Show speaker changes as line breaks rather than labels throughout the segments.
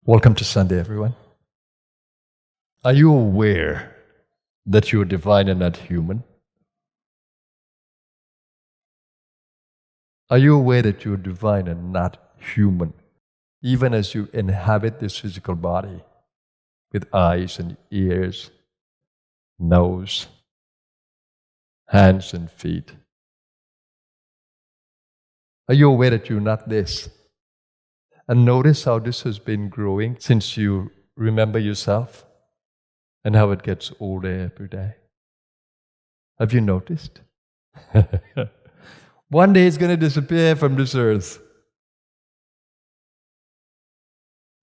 Welcome to Sunday, everyone. Are you aware that you are divine and not human? Are you aware that you are divine and not human, even as you inhabit this physical body with eyes and ears, nose, hands and feet? Are you aware that you're not this? And notice how this has been growing since you remember yourself and how it gets older every day. Have you noticed? One day it's going to disappear from this earth.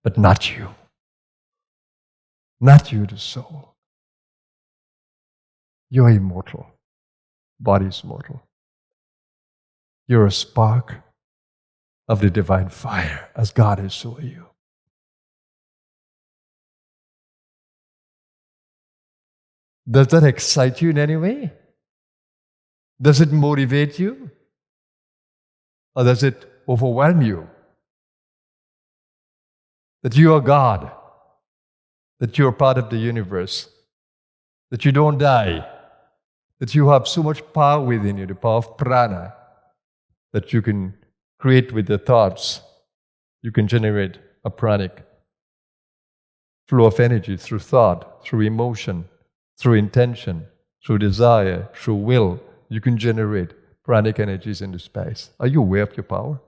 But not you. Not you, the soul. You're immortal. Body's mortal. You're a spark of the divine fire, as God is, so are you. Does that excite you in any way? Does it motivate you? Or does it overwhelm you? That you are God, that you are part of the universe, that you don't die, that you have so much power within you, the power of prana, that you can create with your thoughts. You can generate a pranic flow of energy through thought, through emotion, through intention, through desire, through will. You can generate pranic energies into space. Are you aware of your power?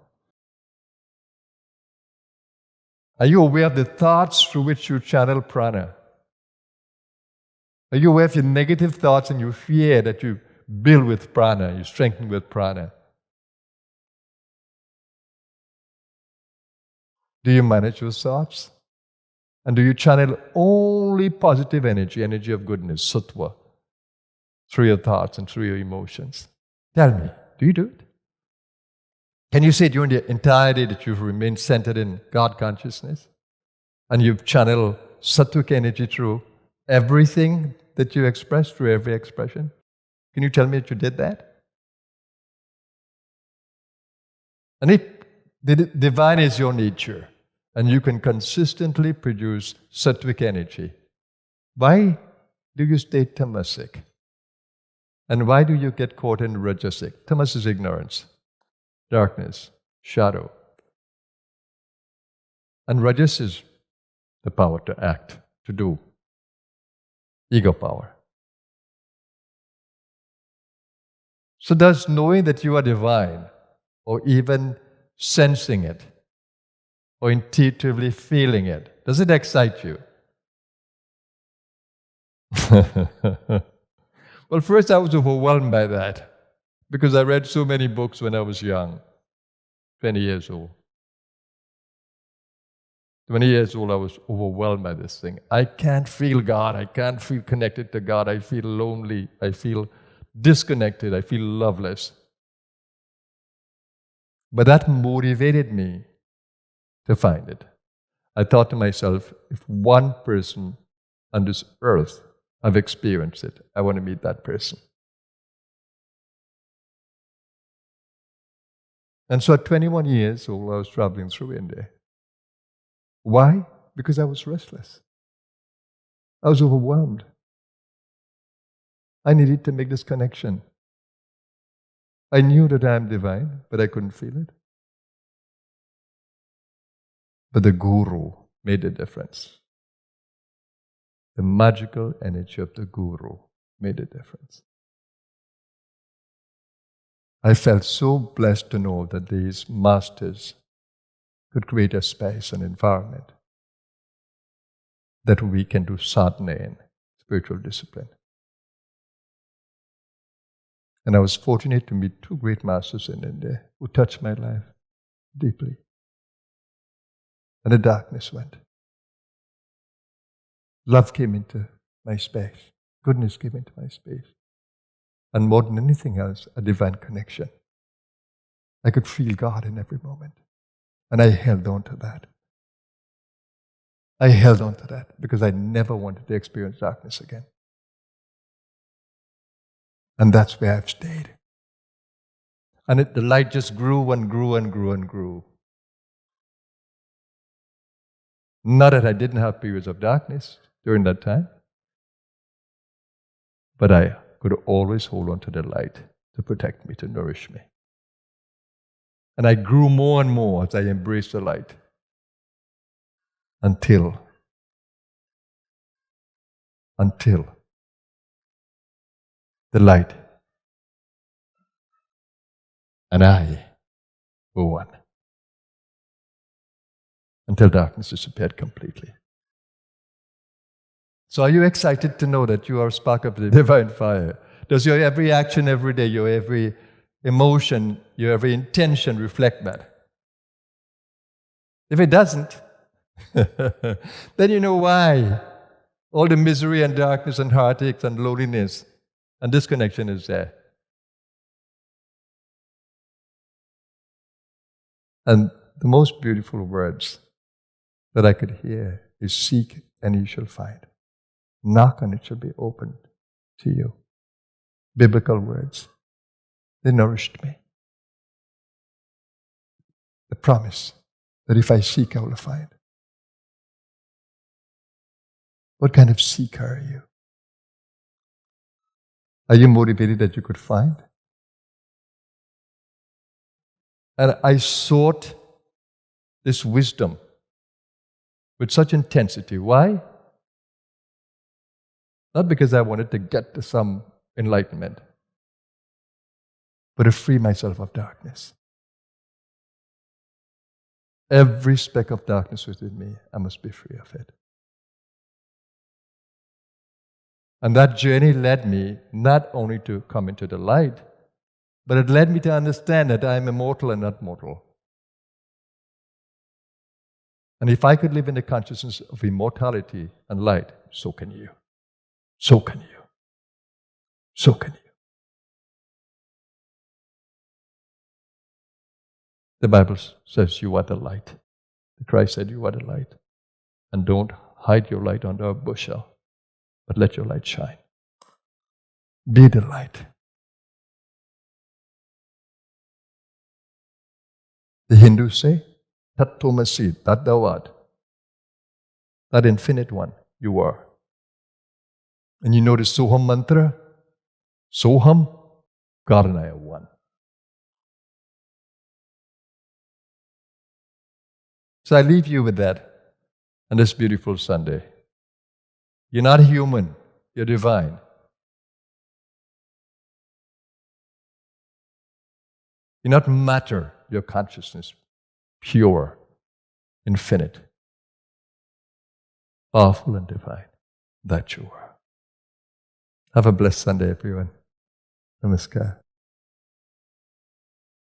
Are you aware of the thoughts through which you channel prana? Are you aware of your negative thoughts and your fear that you build with prana, you strengthen with prana? Do you manage your thoughts? And do you channel only positive energy, energy of goodness, sattva, through your thoughts and through your emotions? Tell me, do you do it? Can you say during the entire day that you've remained centered in God consciousness and you've channeled sattvic energy through everything that you express, through every expression? Can you tell me that you did that? And if the divine is your nature, and you can consistently produce sattvic energy, why do you stay tamasic? And why do you get caught in rajasic? Tamas is ignorance, darkness, shadow. And rajas is the power to act, to do. Ego power. So does knowing that you are divine, or even sensing it, or intuitively feeling it, does it excite you? Well, first I was overwhelmed by that because I read so many books when I was young, 20 years old. 20 years old, I was overwhelmed by this thing. I can't feel God. I can't feel connected to God. I feel lonely. I feel disconnected. I feel loveless. But that motivated me to find it. I thought to myself, if one person on this earth have experienced it, I want to meet that person. And so at 21 years old, I was traveling through India. Why? Because I was restless. I was overwhelmed. I needed to make this connection. I knew that I am divine, but I couldn't feel it. But the Guru made a difference. The magical energy of the Guru made a difference. I felt so blessed to know that these masters could create a space, an environment that we can do sadhana in, spiritual discipline. And I was fortunate to meet two great masters in India who touched my life deeply. And the darkness went. Love came into my space. Goodness came into my space. And more than anything else, a divine connection. I could feel God in every moment. And I held on to that. I held on to that because I never wanted to experience darkness again. And that's where I've stayed. And the light just grew and grew and grew and grew. Not that I didn't have periods of darkness during that time, but I could always hold on to the light to protect me, to nourish me. And I grew more and more as I embraced the light until the light and I were one. Until darkness disappeared completely. So are you excited to know that you are a spark of the divine fire? Does your every action every day, your every emotion, your every intention reflect that? If it doesn't, then you know why all the misery and darkness and heartaches and loneliness and disconnection is there. And the most beautiful words that I could hear is, seek and you shall find. Knock and it shall be opened to you. Biblical words. They nourished me. The promise that if I seek, I will find. What kind of seeker are you? Are you motivated that you could find? And I sought this wisdom with such intensity. Why? Not because I wanted to get to some enlightenment, but to free myself of darkness. Every speck of darkness within me, I must be free of it. And that journey led me not only to come into the light, but it led me to understand that I am immortal and not mortal. And if I could live in the consciousness of immortality and light, so can you. So can you. So can you. The Bible says you are the light. Christ said you are the light. And don't hide your light under a bushel, but let your light shine. Be the light. The Hindus say, Tat Tomasi, Tat Dawad. That infinite one, you are. And you know the Soham mantra? Soham, God and I are one. So I leave you with that on this beautiful Sunday. You're not human, you're divine. You're not matter, you're consciousness, pure, infinite, powerful and divine. That you are. Have a blessed Sunday, everyone. Namaskar.